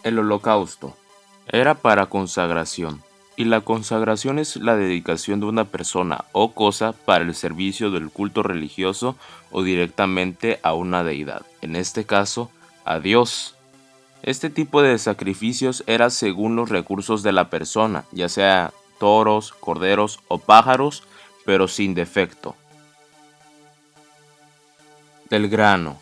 El holocausto era para consagración, y la consagración es la dedicación de una persona o cosa para el servicio del culto religioso o directamente a una deidad, en este caso, a Dios. Este tipo de sacrificios era según los recursos de la persona, ya sea toros, corderos o pájaros, pero sin defecto. Del grano.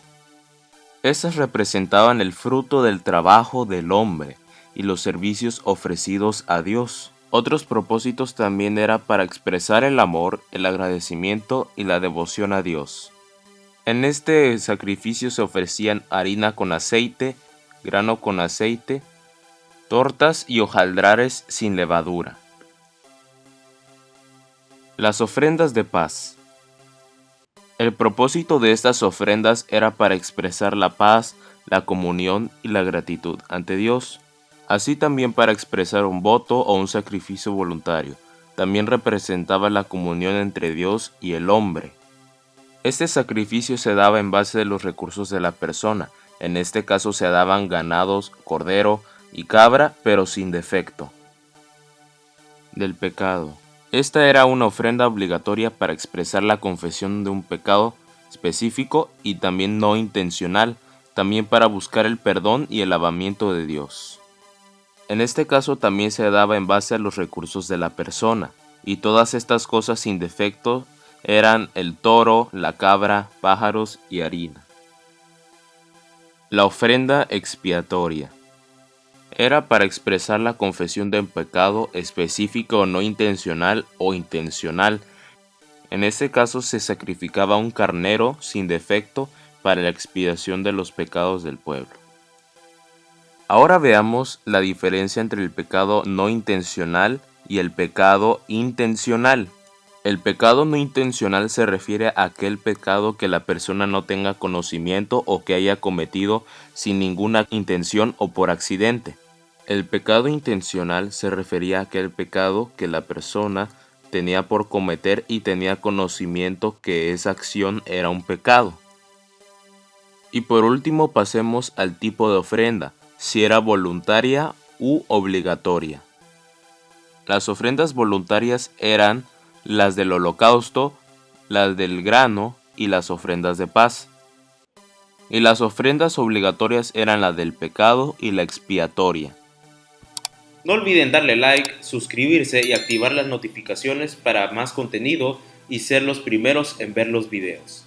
Estas representaban el fruto del trabajo del hombre y los servicios ofrecidos a Dios. Otros propósitos también era para expresar el amor, el agradecimiento y la devoción a Dios. En este sacrificio se ofrecían harina con aceite, grano con aceite, tortas y hojaldrares sin levadura. Las ofrendas de paz. El propósito de estas ofrendas era para expresar la paz, la comunión y la gratitud ante Dios, así también para expresar un voto o un sacrificio voluntario. También representaba la comunión entre Dios y el hombre. Este sacrificio se daba en base de los recursos de la persona. En este caso se daban ganados, cordero y cabra, pero sin defecto. Del pecado. Esta era una ofrenda obligatoria para expresar la confesión de un pecado específico y también no intencional, también para buscar el perdón y el lavamiento de Dios. En este caso también se daba en base a los recursos de la persona, y todas estas cosas sin defecto eran el toro, la cabra, pájaros y harina. La ofrenda expiatoria. Era para expresar la confesión de un pecado específico o no intencional o intencional. En este caso se sacrificaba un carnero sin defecto para la expiación de los pecados del pueblo. Ahora veamos la diferencia entre el pecado no intencional y el pecado intencional. El pecado no intencional se refiere a aquel pecado que la persona no tenga conocimiento o que haya cometido sin ninguna intención o por accidente. El pecado intencional se refería a aquel pecado que la persona tenía por cometer y tenía conocimiento que esa acción era un pecado. Y por último pasemos al tipo de ofrenda, si era voluntaria u obligatoria. Las ofrendas voluntarias eran las del holocausto, las del grano y las ofrendas de paz. Y las ofrendas obligatorias eran la del pecado y la expiatoria. No olviden darle like, suscribirse y activar las notificaciones para más contenido y ser los primeros en ver los videos.